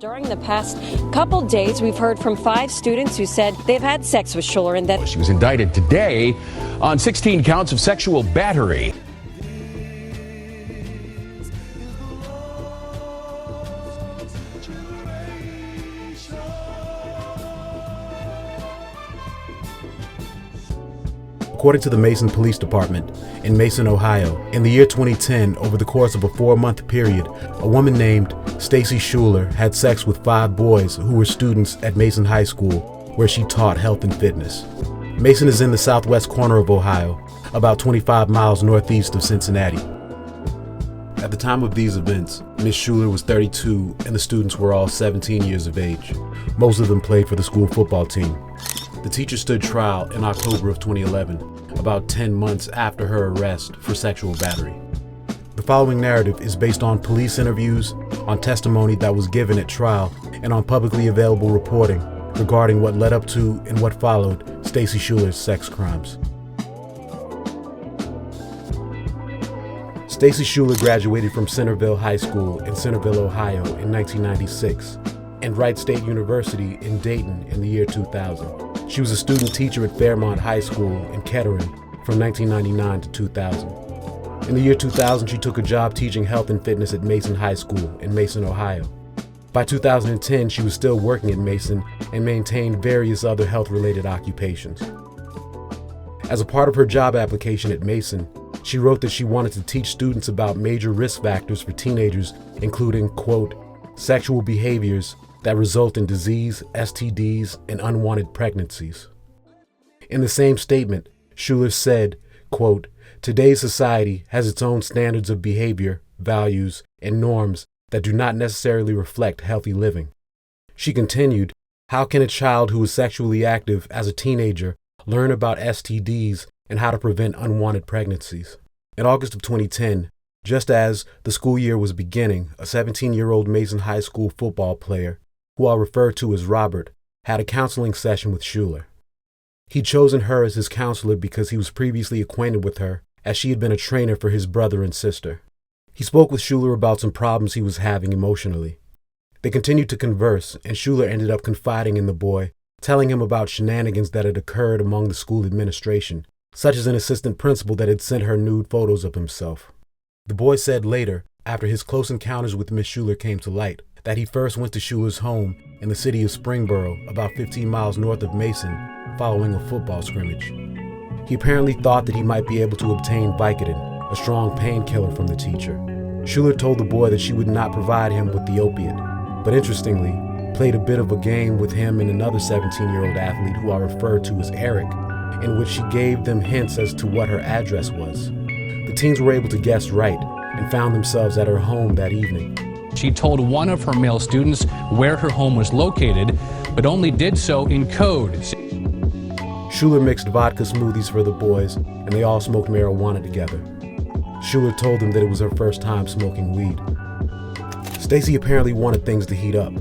During the past couple days, we've heard from 5 students who said they've had sex with Schuler and that she was indicted today on 16 counts of sexual battery. According to the Mason Police Department in Mason, Ohio, in the year 2010, over the course of a 4-month period, a woman named Stacy Schuler had sex with 5 boys who were students at Mason High School, where she taught health and fitness. Mason is in the southwest corner of Ohio, about 25 miles northeast of Cincinnati. At the time of these events, Ms. Schuler was 32 and the students were all 17 years of age. Most of them played for the school football team. The teacher stood trial in October of 2011, about 10 months after her arrest for sexual battery. The following narrative is based on police interviews, on testimony that was given at trial, and on publicly available reporting regarding what led up to and what followed Stacy Schuler's sex crimes. Stacy Schuler graduated from Centerville High School in Centerville, Ohio in 1996, and Wright State University in Dayton in the year 2000. She was a student teacher at Fairmont High School in Kettering from 1999 to 2000. In the year 2000, she took a job teaching health and fitness at Mason High School in Mason, Ohio. By 2010, she was still working at Mason and maintained various other health-related occupations. As a part of her job application at Mason, she wrote that she wanted to teach students about major risk factors for teenagers, including, quote, sexual behaviors that result in disease, STDs, and unwanted pregnancies. In the same statement, Schuler said, quote, today's society has its own standards of behavior, values, and norms that do not necessarily reflect healthy living. She continued, how can a child who is sexually active as a teenager learn about STDs and how to prevent unwanted pregnancies? In August of 2010, just as the school year was beginning, a 17-year-old Mason High School football player, who I'll refer to as Robert, had a counseling session with Schuler. He'd chosen her as his counselor because he was previously acquainted with her, as she had been a trainer for his brother and sister. He spoke with Schuler about some problems he was having emotionally. They continued to converse, and Schuler ended up confiding in the boy, telling him about shenanigans that had occurred among the school administration, such as an assistant principal that had sent her nude photos of himself. The boy said later, after his close encounters with Miss Schuler came to light, that he first went to Schuler's home in the city of Springboro, about 15 miles north of Mason, following a football scrimmage. He apparently thought that he might be able to obtain Vicodin, a strong painkiller, from the teacher. Schuler told the boy that she would not provide him with the opiate, but interestingly, played a bit of a game with him and another 17-year-old athlete who I refer to as Eric, in which she gave them hints as to what her address was. The teens were able to guess right and found themselves at her home that evening. She told one of her male students where her home was located, but only did so in code. Schuler mixed vodka smoothies for the boys, and they all smoked marijuana together. Schuler told them that it was her first time smoking weed. Stacy apparently wanted things to heat up.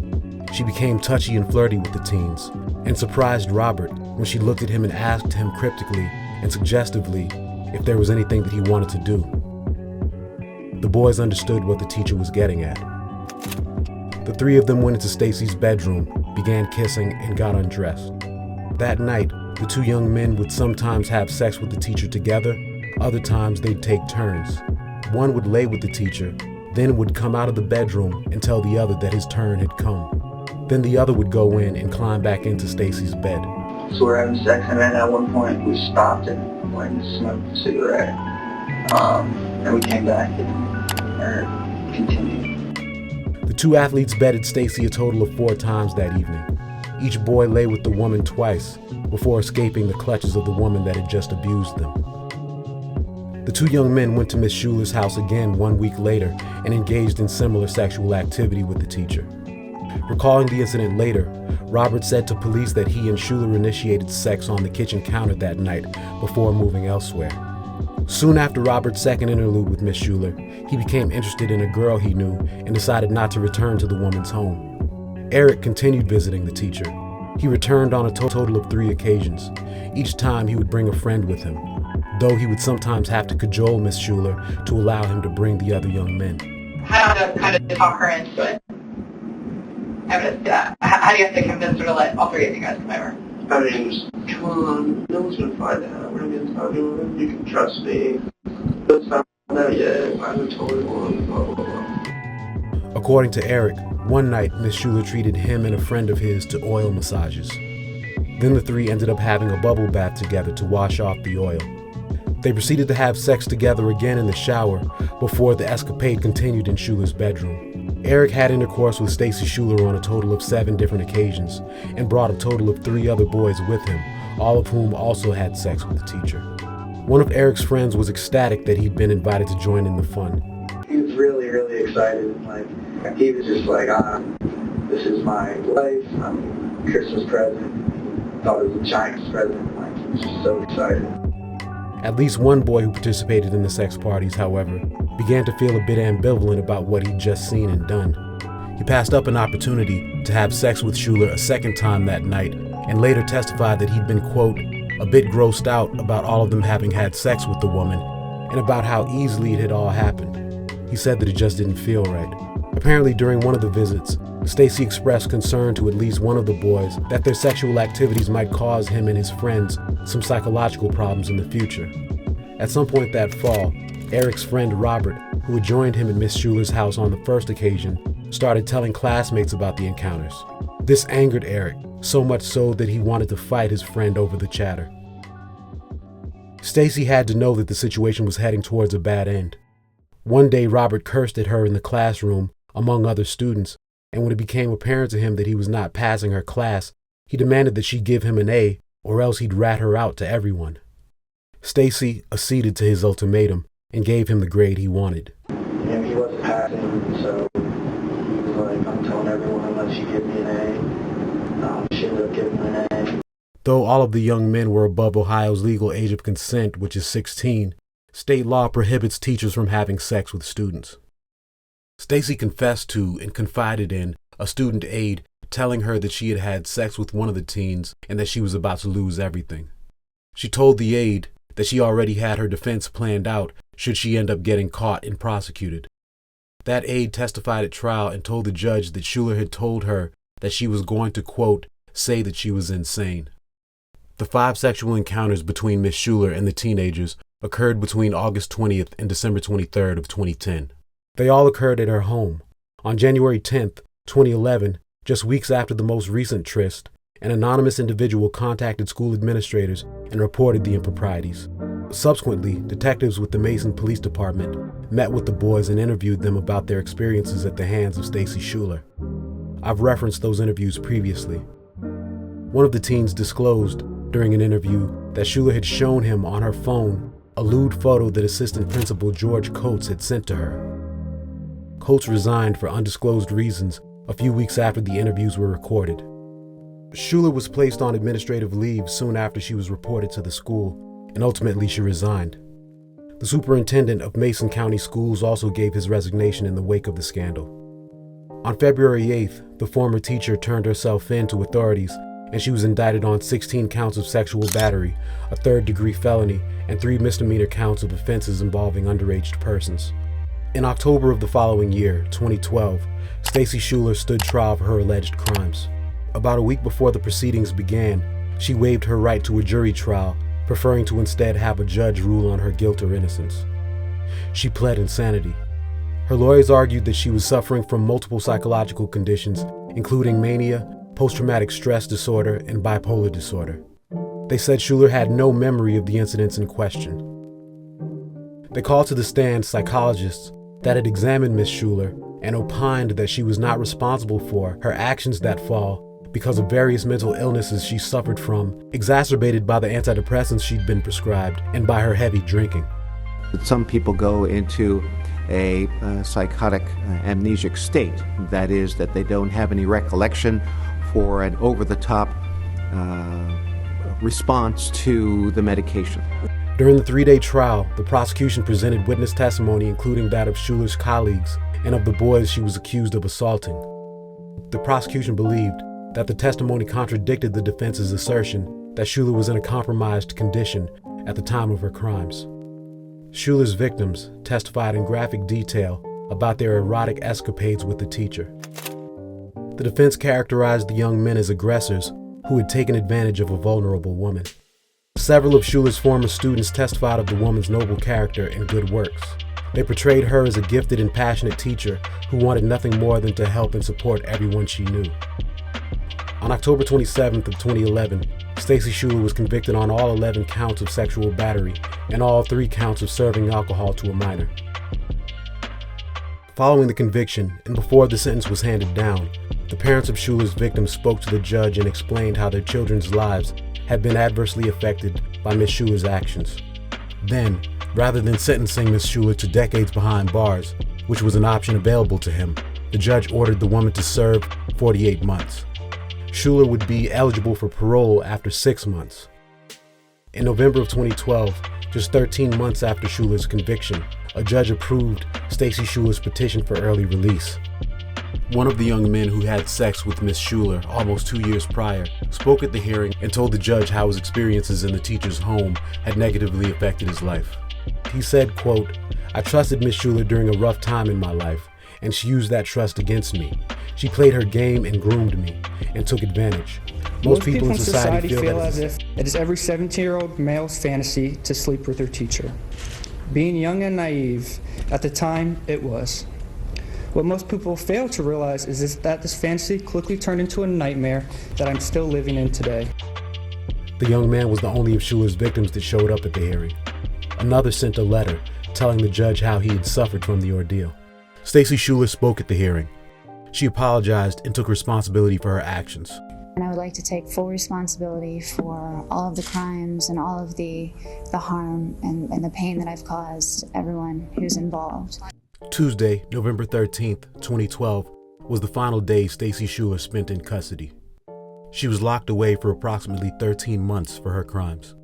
She became touchy and flirty with the teens, and surprised Robert when she looked at him and asked him cryptically and suggestively if there was anything that he wanted to do. The boys understood what the teacher was getting at. The 3 of them went into Stacy's bedroom, began kissing, and got undressed. That night, the 2 young men would sometimes have sex with the teacher together, other times they'd take turns. One would lay with the teacher, then would come out of the bedroom and tell the other that his turn had come. Then the other would go in and climb back into Stacy's bed. So we're having sex, and then at one point we stopped and went and smoked a cigarette. And we came back and continued. The 2 athletes bedded Stacy a total of 4 times that evening. Each boy lay with the woman twice before escaping the clutches of the woman that had just abused them. The 2 young men went to Miss Schuler's house again 1 week later and engaged in similar sexual activity with the teacher. Recalling the incident later, Robert said to police that he and Schuler initiated sex on the kitchen counter that night before moving elsewhere. Soon after Robert's second interlude with Miss Schuler, he became interested in a girl he knew and decided not to return to the woman's home. Eric continued visiting the teacher. He returned on a total of 3 occasions. Each time he would bring a friend with him, though he would sometimes have to cajole Miss Schuler to allow him to bring the other young men. Had to kind of talk her into it. evidence to that? How do you have to convince her to let all three of you guys come over? I mean, just, come on, no one's gonna find out. We're gonna tell you, you can trust me. Let's not find out yet. I would totally want, blah, blah, blah. According to Eric, one night Miss Schuler treated him and a friend of his to oil massages. Then the three ended up having a bubble bath together to wash off the oil. They proceeded to have sex together again in the shower before the escapade continued in Schuler's bedroom. Eric had intercourse with Stacy Schuler on a total of 7 different occasions and brought a total of 3 other boys with him, all of whom also had sex with the teacher. One of Eric's friends was ecstatic that he'd been invited to join in the fun. He was really, really excited. Like, he was just like, this is my life. Christmas present. Thought it was a giant present. Like, he was just so excited. At least one boy who participated in the sex parties, however, began to feel a bit ambivalent about what he'd just seen and done. He passed up an opportunity to have sex with Schuler a second time that night and later testified that he'd been, quote, a bit grossed out about all of them having had sex with the woman and about how easily it had all happened. He said that it just didn't feel right. Apparently, during one of the visits, Stacy expressed concern to at least one of the boys that their sexual activities might cause him and his friends some psychological problems in the future. At some point that fall, Eric's friend Robert, who had joined him at Miss Schuler's house on the first occasion, started telling classmates about the encounters. This angered Eric, so much so that he wanted to fight his friend over the chatter. Stacy had to know that the situation was heading towards a bad end. One day, Robert cursed at her in the classroom, among other students, and when it became apparent to him that he was not passing her class, he demanded that she give him an A, or else he'd rat her out to everyone. Stacy acceded to his ultimatum and gave him the grade he wanted. And he wasn't passing, so he was like, I'm telling everyone unless you give me an A. She ended up giving him an A. Though all of the young men were above Ohio's legal age of consent, which is 16, state law prohibits teachers from having sex with students. Stacy confessed to and confided in a student aide telling her that she had had sex with one of the teens and that she was about to lose everything. She told the aide that she already had her defense planned out should she end up getting caught and prosecuted. That aide testified at trial and told the judge that Schuler had told her that she was going to, quote, say that she was insane. The 5 sexual encounters between Miss Schuler and the teenagers occurred between August 20th and December 23rd of 2010. They all occurred at her home. On January 10th, 2011, just weeks after the most recent tryst, an anonymous individual contacted school administrators and reported the improprieties. Subsequently, detectives with the Mason Police Department met with the boys and interviewed them about their experiences at the hands of Stacy Schuler. I've referenced those interviews previously. One of the teens disclosed during an interview that Schuler had shown him on her phone a lewd photo that Assistant Principal George Coates had sent to her. Coates resigned for undisclosed reasons a few weeks after the interviews were recorded. Schuler was placed on administrative leave soon after she was reported to the school, and ultimately she resigned. The superintendent of Mason County Schools also gave his resignation in the wake of the scandal. On February 8th, the former teacher turned herself in to authorities, and she was indicted on 16 counts of sexual battery, a 3rd-degree felony, and 3 misdemeanor counts of offenses involving underage persons. In October of the following year, 2012, Stacy Schuler stood trial for her alleged crimes. About a week before the proceedings began, she waived her right to a jury trial, preferring to instead have a judge rule on her guilt or innocence. She pled insanity. Her lawyers argued that she was suffering from multiple psychological conditions, including mania, post-traumatic stress disorder, and bipolar disorder. They said Schuler had no memory of the incidents in question. They called to the stand psychologists that had examined Miss Schuler and opined that she was not responsible for her actions that fall because of various mental illnesses she suffered from, exacerbated by the antidepressants she'd been prescribed and by her heavy drinking. Some people go into a psychotic amnesic state, that is, that they don't have any recollection for an over-the-top response to the medication. During the 3-day trial, the prosecution presented witness testimony including that of Schuler's colleagues and of the boys she was accused of assaulting. The prosecution believed that the testimony contradicted the defense's assertion that Schuler was in a compromised condition at the time of her crimes. Schuler's victims testified in graphic detail about their erotic escapades with the teacher. The defense characterized the young men as aggressors who had taken advantage of a vulnerable woman. Several of Schuler's former students testified of the woman's noble character and good works. They portrayed her as a gifted and passionate teacher who wanted nothing more than to help and support everyone she knew. On October 27th of 2011, Stacy Schuler was convicted on all 11 counts of sexual battery and all 3 counts of serving alcohol to a minor. Following the conviction, and before the sentence was handed down, the parents of Schuler's victims spoke to the judge and explained how their children's lives had been adversely affected by Ms. Schuler's actions. Then, rather than sentencing Ms. Schuler to decades behind bars, which was an option available to him, the judge ordered the woman to serve 48 months. Schuler would be eligible for parole after 6 months. In November of 2012, just 13 months after Schuler's conviction, a judge approved Stacy Schuler's petition for early release. One of the young men who had sex with Ms. Schuler almost 2 years prior spoke at the hearing and told the judge how his experiences in the teacher's home had negatively affected his life. He said, quote, "I trusted Ms. Schuler during a rough time in my life, and she used that trust against me. She played her game and groomed me, and took advantage. Most people in society feel as if it is every 17-year-old male's fantasy to sleep with their teacher. Being young and naive, at the time, it was. What most people fail to realize is that this fantasy quickly turned into a nightmare that I'm still living in today." The young man was the only of Schuler's victims that showed up at the hearing. Another sent a letter telling the judge how he had suffered from the ordeal. Stacy Schuler spoke at the hearing. She apologized and took responsibility for her actions. And I would like to take full responsibility for all of the crimes and all of the harm and the pain that I've caused everyone who's involved. Tuesday, November 13th, 2012, was the final day Stacy Schuler spent in custody. She was locked away for approximately 13 months for her crimes.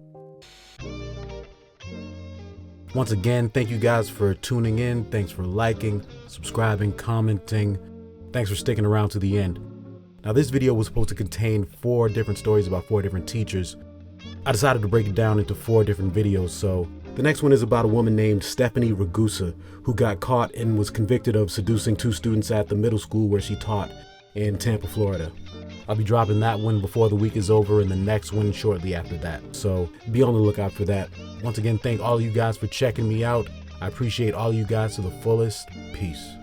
Once again, thank you guys for tuning in. Thanks for liking, subscribing, commenting. Thanks for sticking around to the end. Now, this video was supposed to contain 4 different stories about 4 different teachers. I decided to break it down into 4 different videos, so the next one is about a woman named Stephanie Ragusa, who got caught and was convicted of seducing 2 students at the middle school where she taught in Tampa, Florida. I'll be dropping that one before the week is over and the next one shortly after that, so be on the lookout for that. Once again, thank all of you guys for checking me out. I appreciate all you guys to the fullest. Peace.